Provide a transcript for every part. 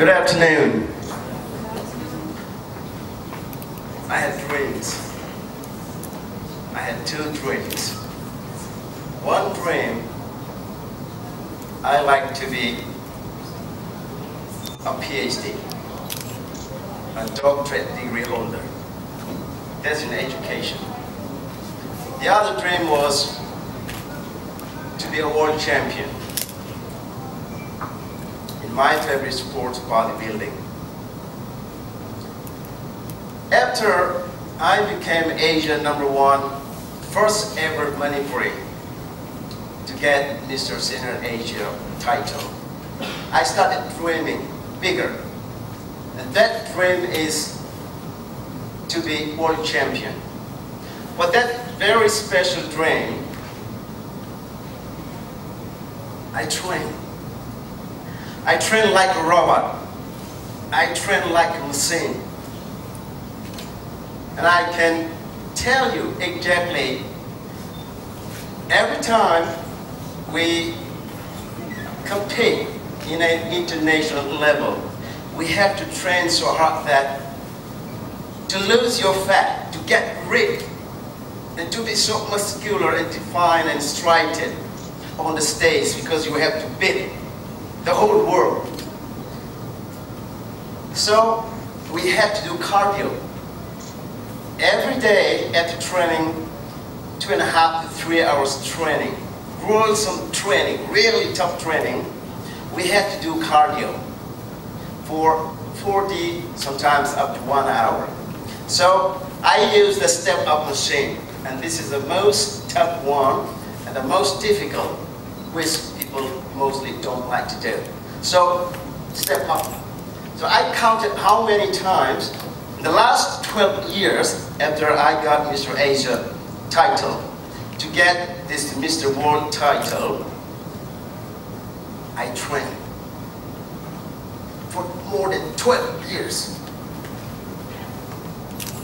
Good afternoon. I had dreams. I had two dreams. One dream, I like to be a Ph.D, a doctorate degree holder. That's in education. The other dream was to be a world champion in my favorite sport, bodybuilding. After I became Asia #1, first ever Manipuri to get Mr. Senior Asia title, I started dreaming bigger. And that dream is to be world champion. But that very special dream, I train. I train like a robot. I train like a machine. And I can tell you exactly, every time we compete in an international level, we have to train so hard that to lose your fat, to get ripped, and to be so muscular and defined and striated on the stage, because you have to beat the whole world. So we have to do cardio. Every day after training, 2.5 to 3 hours training, gruesome training, really tough training, we have to do cardio for 40, sometimes up to 1 hour. So I use the step-up machine, and this is the most tough one and the most difficult, which people mostly don't like to do. So step up. So I counted how many times in the last 12 years after I got Mr. Asia title, to get this Mr. World title, I trained for more than 12 years.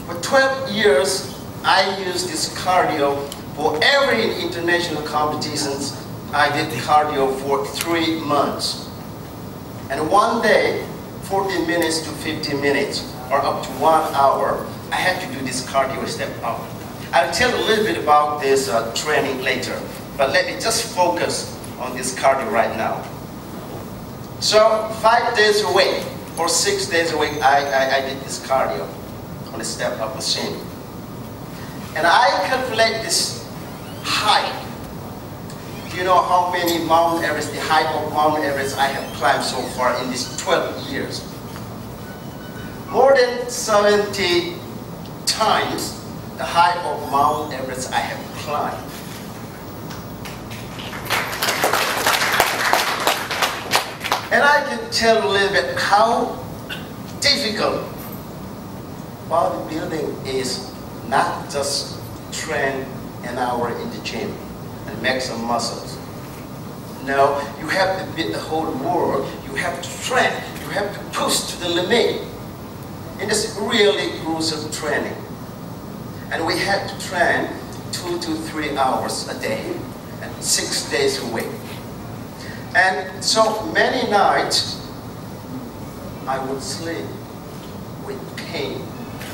For 12 years, I used this cardio for every international competitions. I did cardio for 3 months. And one day, 40 minutes to 50 minutes, or up to 1 hour, I had to do this cardio step up. I'll tell a little bit about this training later, but let me just focus on this cardio right now. So 5 days a week, or 6 days a week, I did this cardio on the step up machine. And I calculate this height. Do you know how many Mount Everest, the height of Mount Everest I have climbed so far in these 12 years? More than 70 times the height of Mount Everest I have climbed. And I can tell a little bit how difficult bodybuilding is. Not just train an hour in the gym and make some muscles. No, you have to beat the whole world. You have to train. You have to push to the limit. And it's really gruesome training. And we had to train 2 to 3 hours a day and 6 days a week. And so many nights I would sleep with pain,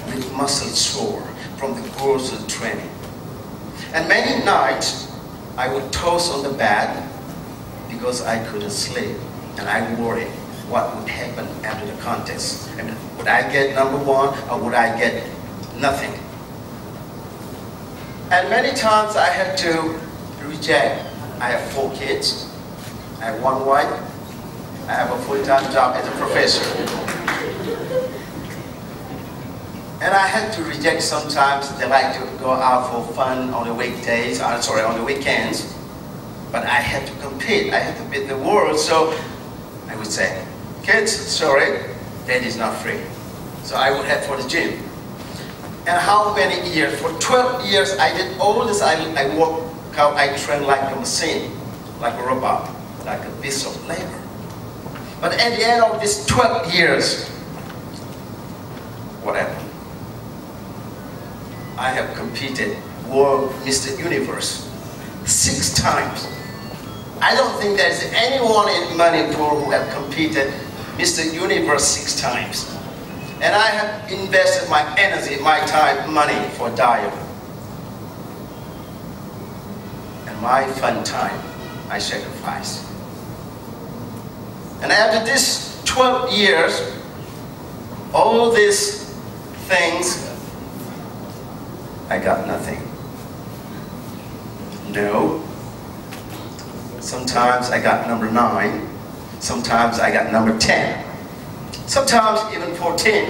with muscle sore from the gruesome training. And many nights I would toss on the bed because I couldn't sleep, and I worried what would happen after the contest. I mean, would I get #1 or would I get nothing? And many times I had to reject. I have 4 kids, I have 1 wife, I have a full-time job as a professor. And I had to reject sometimes. They like to go out for fun on the weekdays, on the weekends. But I had to compete. I had to beat the world. So I would say, kids, sorry, daddy's not free. So I would head for the gym. And how many years? For 12 years, I did all this. I worked out, I trained like a machine, like a robot, like a piece of labor. But at the end of these 12 years, what happened? I have competed World Mr. Universe 6 times. I don't think there's anyone in Manipur who have competed Mr. Universe 6 times. And I have invested my energy, my time, money for diet. And my fun time, I sacrifice. And after this 12 years, all these things, I got nothing. No. Sometimes I got number 9. Sometimes I got number 10. Sometimes even 14.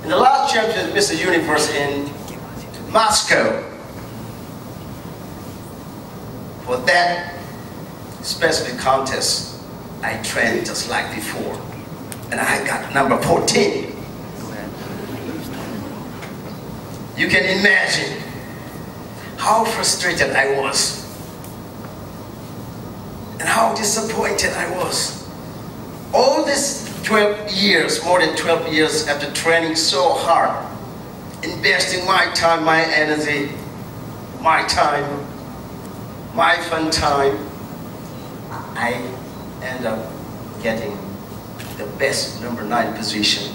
In the last champion, Mr. Universe in Moscow, for that specific contest, I trained just like before. And I got number 14. You can imagine how frustrated I was. And how disappointed I was. All these 12 years, more than 12 years after training so hard, investing my time, my energy, my time, my fun time, I end up getting the best number 9 position.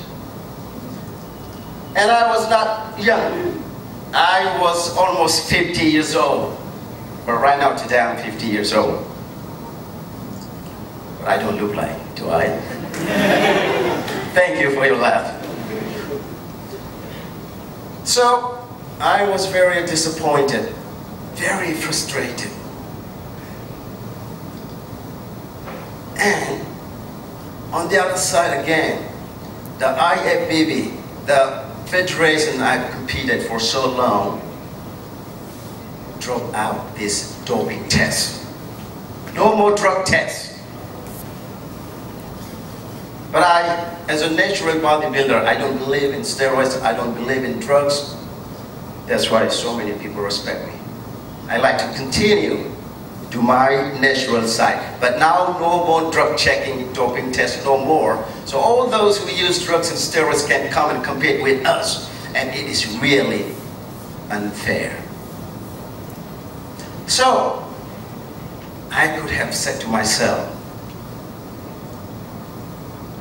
And I was not young. I was almost 50 years old. But right now, today, I'm 50 years old. But I don't look like, do I? Thank you for your laugh. So, I was very disappointed, very frustrated. And on the other side again, the IFBB, the federation I've competed for so long, dropped out this doping test. No more drug tests. But I, as a natural bodybuilder, I don't believe in steroids, I don't believe in drugs. That's why so many people respect me. I like to continue to my natural side. But now no more drug checking, doping tests, no more. So all those who use drugs and steroids can come and compete with us. And it is really unfair. So, I could have said to myself,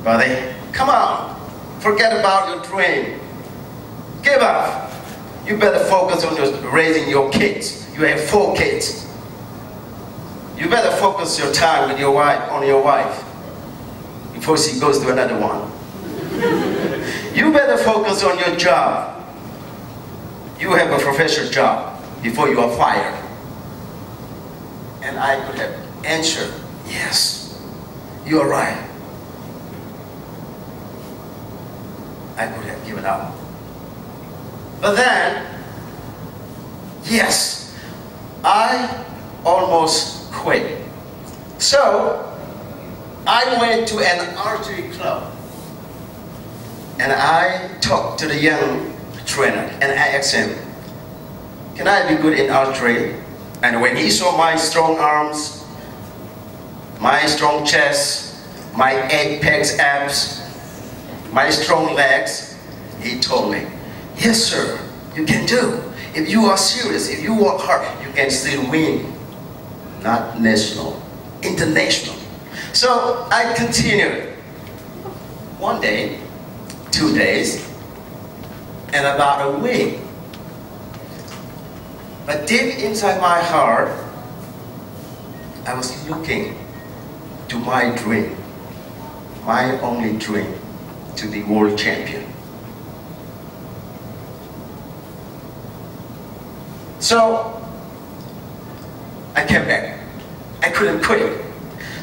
buddy, come on, forget about your dream. Give up. You better focus on raising your kids. You have 4 kids. You better focus your time with your wife, on your wife, before she goes to another one. You better focus on your job. You have a professional job before you are fired. And I could have answered, yes, you are right. I could have given up. But then, yes, I almost quit. So, I went to an archery club and I talked to the young trainer and I asked him, can I be good in archery? And when he saw my strong arms, my strong chest, my 8 pecs abs, my strong legs, he told me, yes sir, you can do. If you are serious, if you work hard, you can still win. Not national, international. So I continued. 1 day, 2 days, and about a week. But deep inside my heart, I was looking to my dream, my only dream, to be world champion. So, I came back. I couldn't quit.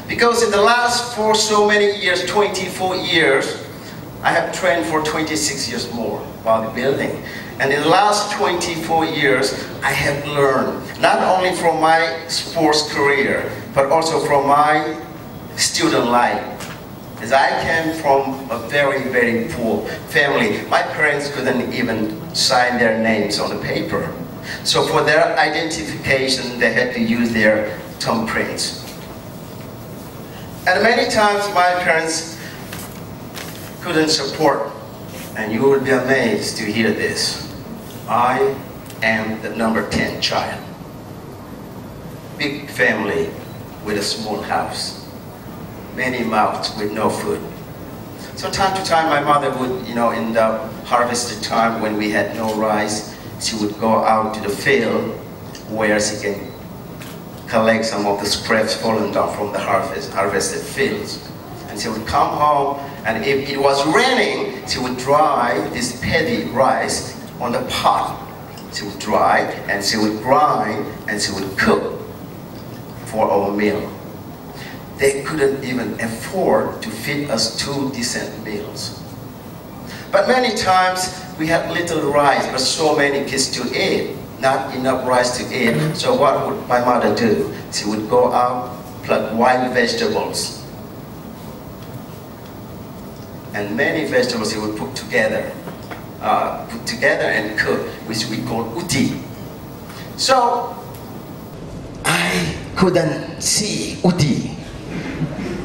Because in the last for so many years, 24 years, I have trained for 26 years more bodybuilding. And in the last 24 years, I have learned, not only from my sports career, but also from my student life. As I came from a very, very poor family. My parents couldn't even sign their names on the paper. So for their identification, they had to use their thumbprints. And many times my parents couldn't support. And you will be amazed to hear this. I am the number 10 child. Big family with a small house. many mouths with no food. So time to time my mother would, in the harvested time when we had no rice, she would go out to the field where she can collect some of the scraps fallen down from the harvested fields. And she would come home, and if it was raining, she would dry this paddy rice on the pot. She would dry, and she would grind, and she would cook for our meal. They couldn't even afford to feed us 2 decent meals. But many times we had little rice, but so many kids to eat, not enough rice to eat. So what would my mother do? She would go out, pluck wild vegetables. And many vegetables she would put together and cook, which we call uti. So I couldn't see uti,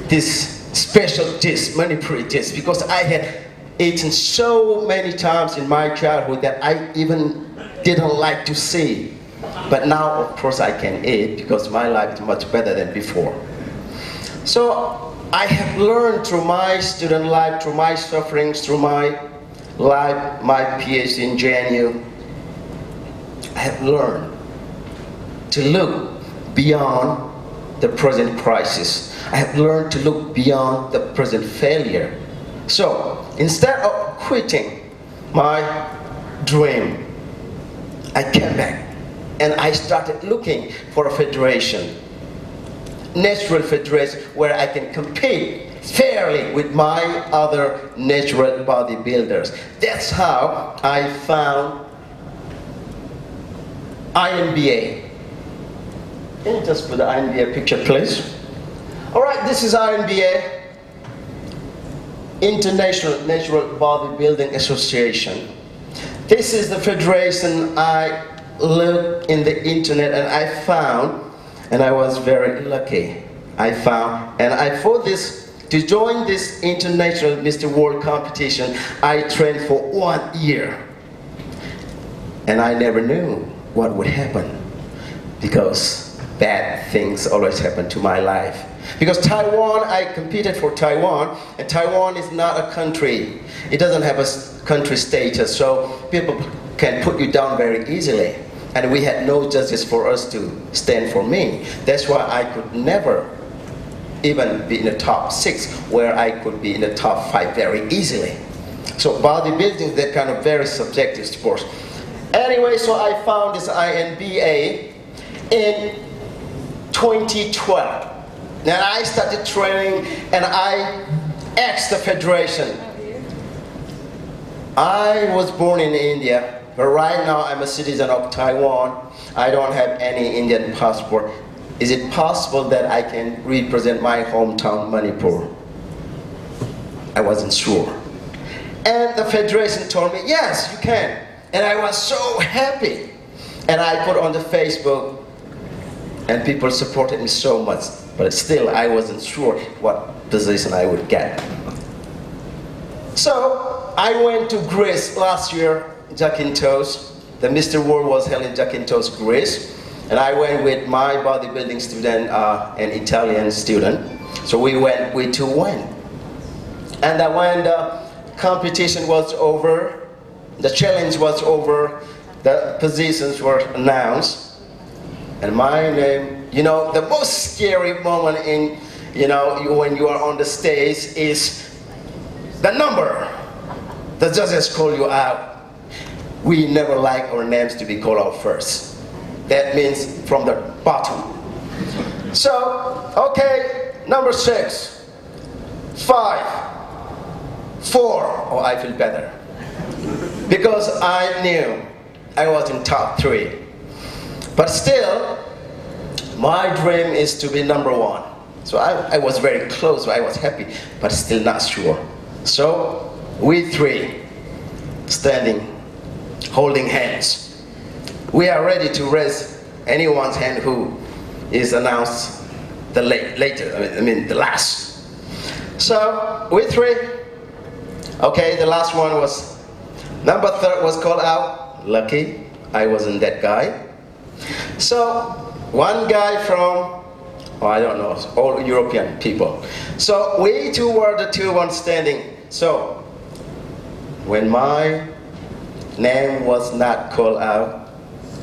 this special dish, Manipuri dish, because I had eaten so many times in my childhood that I even didn't like to see. But now, of course, I can eat because my life is much better than before. So I have learned through my student life, through my sufferings, through my life, my Ph.D. in JNU, I have learned to look beyond the present crisis. I have learned to look beyond the present failure. So instead of quitting my dream, I came back and I started looking for a federation, natural federation, where I can compete fairly with my other natural bodybuilders. That's how I found INBA. Can you just put the INBA picture, please? All right, this is INBA, International Natural Bodybuilding Association. This is the federation I looked in the internet and I found, and I was very lucky. For this, to join this international Mr. World competition, I trained for 1 year. And I never knew what would happen, because bad things always happen to my life. Because Taiwan, I competed for Taiwan, and Taiwan is not a country. It doesn't have a country status, so people can put you down very easily. And we had no judges for us to stand for me. That's why I could never even be in the top 6, where I could be in the top 5 very easily. So bodybuilding is that kind of very subjective sport. Anyway, so I found this INBA in 2012. Then I started training and I asked the federation. I was born in India, but right now I'm a citizen of Taiwan. I don't have any Indian passport. Is it possible that I can represent my hometown, Manipur? I wasn't sure. And the federation told me, yes, you can. And I was so happy. And I put on the Facebook, and people supported me so much. But still, I wasn't sure what position I would get. So I went to Greece last year, Zakynthos. The Mr. World was held in Zakynthos, Greece. And I went with my bodybuilding student, an Italian student. So we 2 went. And when the competition was over, the challenge was over, the positions were announced. And my name, the most scary moment in, when you are on the stage is the number. The judges call you out. We never like our names to be called out first. That means from the bottom. So, okay, number 6, 5, 4. Oh, I feel better. Because I knew I was in top 3. But still, my dream is to be number 1. So I was very close, I was happy, but still not sure. So we 3, standing, holding hands. We are ready to raise anyone's hand who is announced the the last. So we 3, okay, the last one was, number 3 was called out. Lucky, I wasn't that guy. So one guy from or I don't know, all European people. So we two were the two ones standing. So when my name was not called out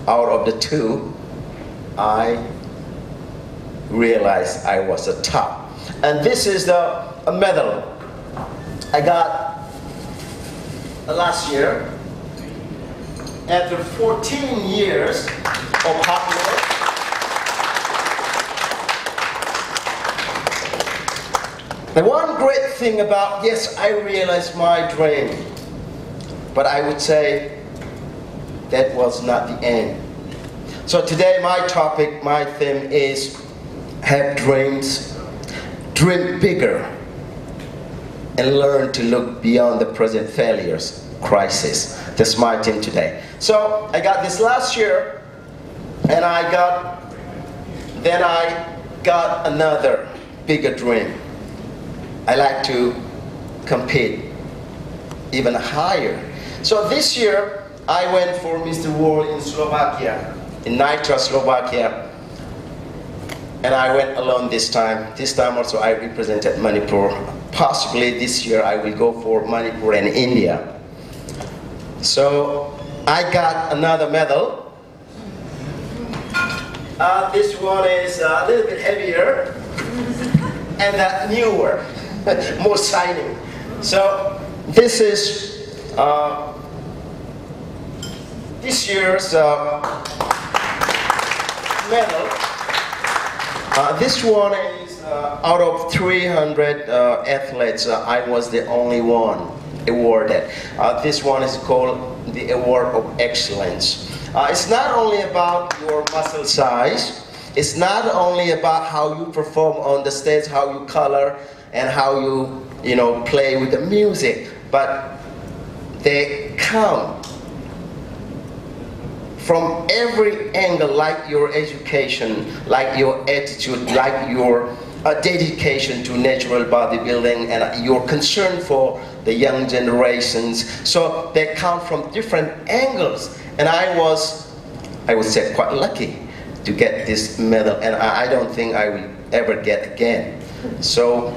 of the two, I realized I was the top. And this is a medal I got last year after 14 years of hard work. The one great thing about, yes, I realized my dream, but I would say that was not the end. So today my topic, my theme is have dreams, dream bigger, and learn to look beyond the present failures, crisis. That's my theme today. So I got this last year, and then I got another bigger dream. I like to compete even higher. So this year, I went for Mr. World in Slovakia, in Nitra, Slovakia. And I went alone this time. This time also I represented Manipur. Possibly this year I will go for Manipur and India. So I got another medal. This one is a little bit heavier and newer. More shining. So this is this year's medal. This one is out of 300 athletes, I was the only one awarded. This one is called the Award of Excellence. It's not only about your muscle size, it's not only about how you perform on the stage, how you color, and how you know, play with the music, but they come from every angle, like your education, like your attitude, like your dedication to natural bodybuilding, and your concern for the young generations. So they come from different angles, and I would say, quite lucky to get this medal, and I don't think I will ever get again. So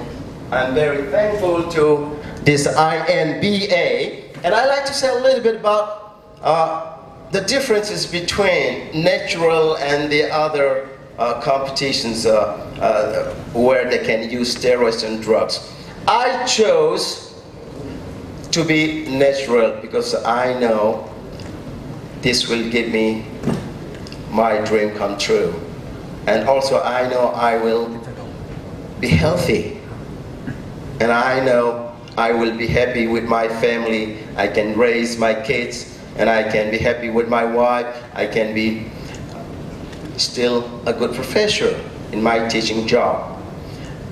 I'm very thankful to this INBA, and I like to say a little bit about the differences between natural and the other competitions where they can use steroids and drugs. I chose to be natural because I know this will give me my dream come true, and also I know I will be healthy. And I know I will be happy with my family. I can raise my kids, and I can be happy with my wife. I can be still a good professor in my teaching job.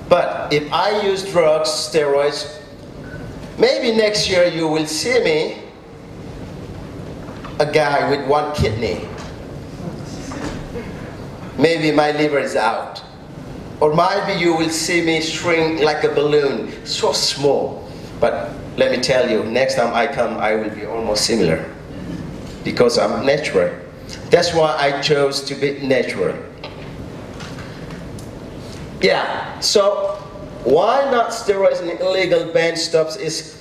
But if I use drugs, steroids, maybe next year you will see me a guy with one kidney. Maybe my liver is out. Or maybe you will see me shrink like a balloon, so small. But let me tell you, next time I come, I will be almost similar, because I'm natural. That's why I chose to be natural. Yeah, so why not steroids and illegal banned stuffs is,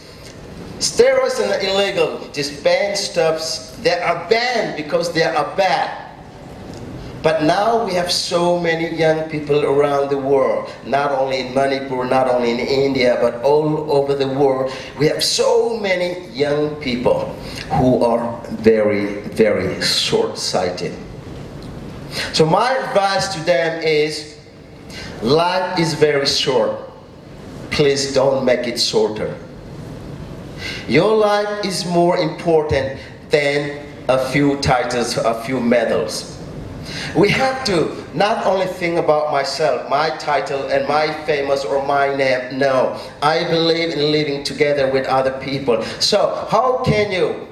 steroids and illegal, these banned stuffs, they are banned because they are bad. But now we have so many young people around the world, not only in Manipur, not only in India, but all over the world. We have so many young people who are very, very short-sighted. So my advice to them is, life is very short. Please don't make it shorter. Your life is more important than a few titles, a few medals. We have to not only think about myself, my title, and my famous or my name. No, I believe in living together with other people. So how can you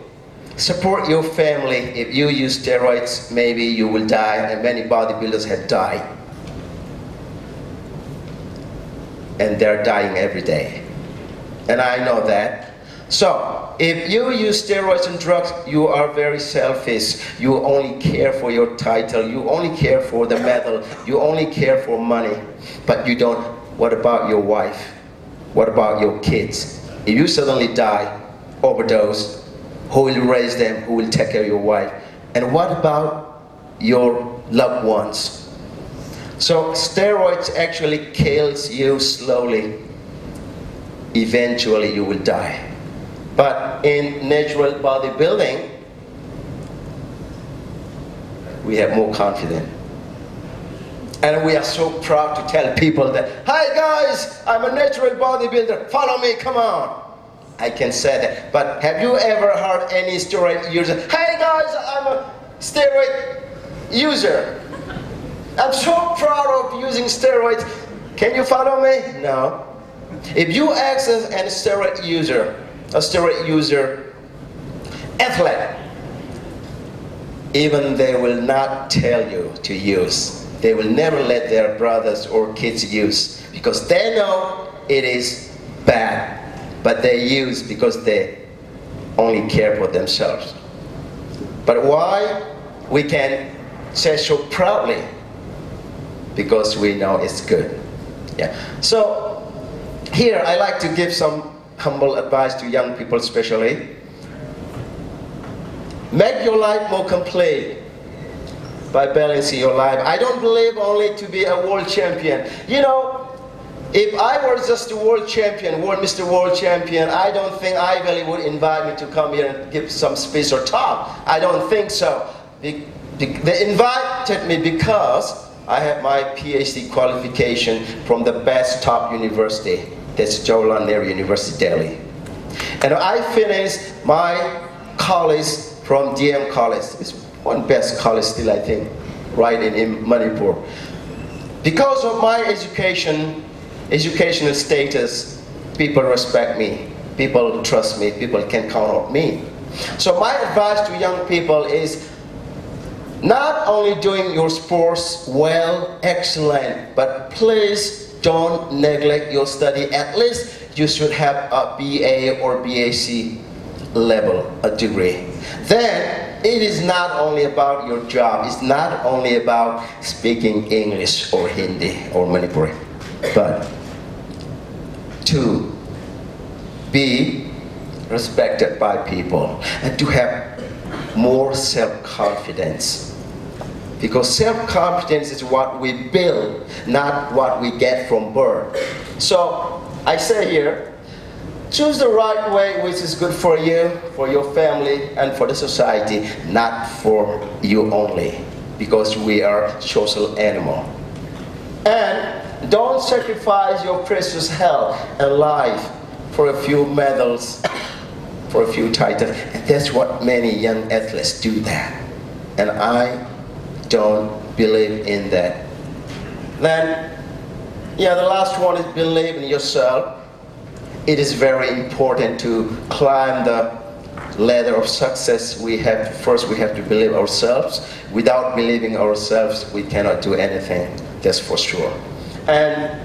support your family? If you use steroids, maybe you will die, and many bodybuilders have died. And they're dying every day. And I know that. So, if you use steroids and drugs, you are very selfish. You only care for your title, you only care for the medal, you only care for money, but you don't, what about your wife? What about your kids? If you suddenly die, overdose, who will raise them? Who will take care of your wife? And what about your loved ones? So steroids actually kills you slowly. Eventually you will die. But in natural bodybuilding, we have more confidence. And we are so proud to tell people that, hi guys, I'm a natural bodybuilder, follow me, come on. I can say that. But have you ever heard any steroid user, hey guys, I'm a steroid user. I'm so proud of using steroids. Can you follow me? No. If you ask a steroid user, athlete, even they will not tell you to use. They will never let their brothers or kids use because they know it is bad. But they use because they only care for themselves. But why we can say so proudly? Because we know it's good. Yeah. So here I like to give some humble advice to young people especially. Make your life more complete by balancing your life. I don't believe only to be a world champion. You know, if I were just a world champion, Mr. World Champion, I don't think Ivy would invite me to come here and give some speech or talk. I don't think so. They invited me because I have my Ph.D. qualification from the best top university. That's Jawaharlal Nehru University, Delhi. And I finished my college from DM College. It's one best college still, I think, right in Manipur. Because of my educational status, people respect me, people trust me, people can count on me. So my advice to young people is not only doing your sports well, excellent, but please don't neglect your study. At least you should have a BA or BAc level, a degree. Then it is not only about your job, it's not only about speaking English or Hindi or Manipuri, but to be respected by people and to have more self-confidence. Because self-confidence is what we build, not what we get from birth. So I say here, choose the right way which is good for you, for your family, and for the society, not for you only, because we are social animal. And don't sacrifice your precious health and life for a few medals, for a few titles. And that's what many young athletes do that. And I don't believe in that. Then, yeah, the last one is believe in yourself. It is very important to climb the ladder of success. First we have to believe ourselves. Without believing ourselves, we cannot do anything, that's for sure. And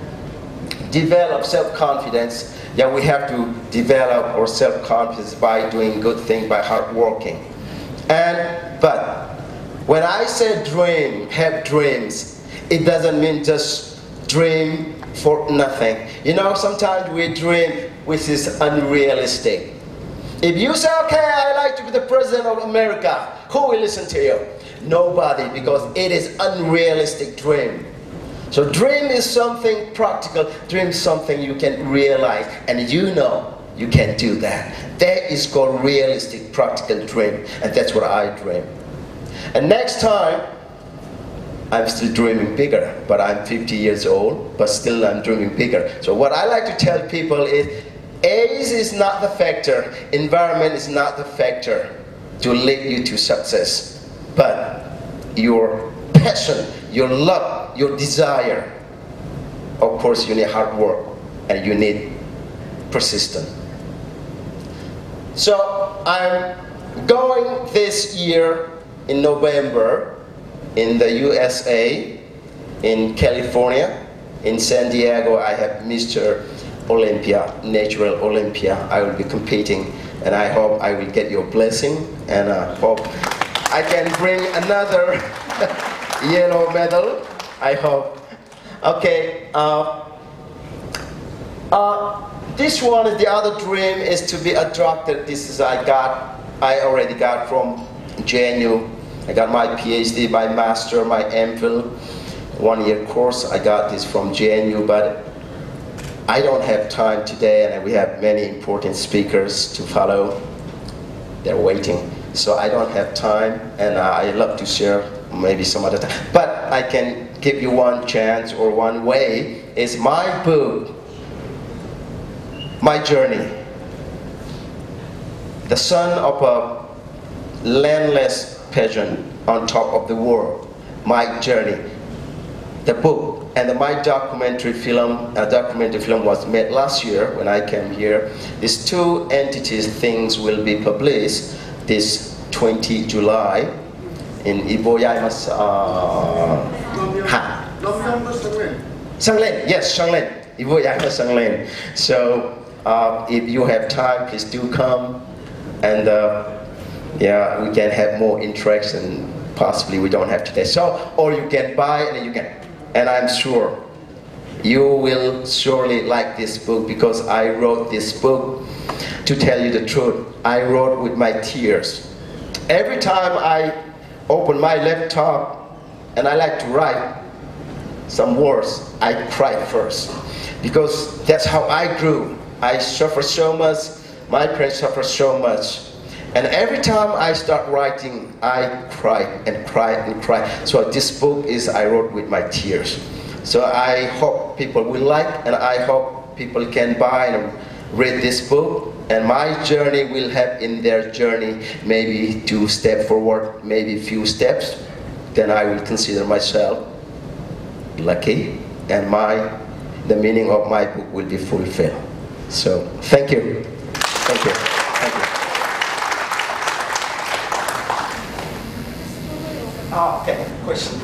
develop self-confidence. Yeah, we have to develop our self-confidence by doing good things, by hard working. But when I say dream, have dreams, it doesn't mean just dream for nothing. You know, sometimes we dream which is unrealistic. If you say, okay, I like to be the president of America, who will listen to you? Nobody, because it is unrealistic dream. So dream is something practical, dream is something you can realize, and you know you can do that. That is called realistic, practical dream, and that's what I dream. And next time, I'm still dreaming bigger, but I'm 50 years old, but still I'm dreaming bigger. So what I like to tell people is, age is not the factor, environment is not the factor to lead you to success, but your passion, your love, your desire. Of course, you need hard work, and you need persistence. So I'm going this year in November in the USA, in California, in San Diego. I have Mr. Olympia, natural Olympia. I will be competing, and I hope I will get your blessing, and I hope I can bring another yellow medal. I hope. Okay. This one is the other dream is to be a doctor. This is I already got from JNU. I got my Ph.D., my master, my MPhil, 1-year course. I got this from JNU, but I don't have time today, and we have many important speakers to follow. They're waiting, so I don't have time, and I love to share maybe some other time. But I can give you one chance or one way. Is my book, my journey. The son of a landless peasant on top of the world. My journey. The book and my documentary film. A documentary film was made last year when I came here. These two entities things will be published this 20 July in Iboyaimas. Sanglen, yes, Sanglen. Iboyaimas Sanglen. So if you have time, please do come, and yeah, we can have more interaction. Possibly we don't have today. So, or you can buy and you can. And I'm sure you will surely like this book, because I wrote this book to tell you the truth. I wrote with my tears. Every time I open my laptop and I like to write some words, I cry first, because that's how I grew. I suffer so much, my parents suffer so much. And every time I start writing, I cry and cry and cry. So this book is I wrote with my tears. So I hope people will like, and I hope people can buy and read this book. And my journey will have in their journey maybe 2 steps forward, maybe few steps. Then I will consider myself lucky, and the meaning of my book will be fulfilled. So thank you. Thank you. Thank you. Okay, question.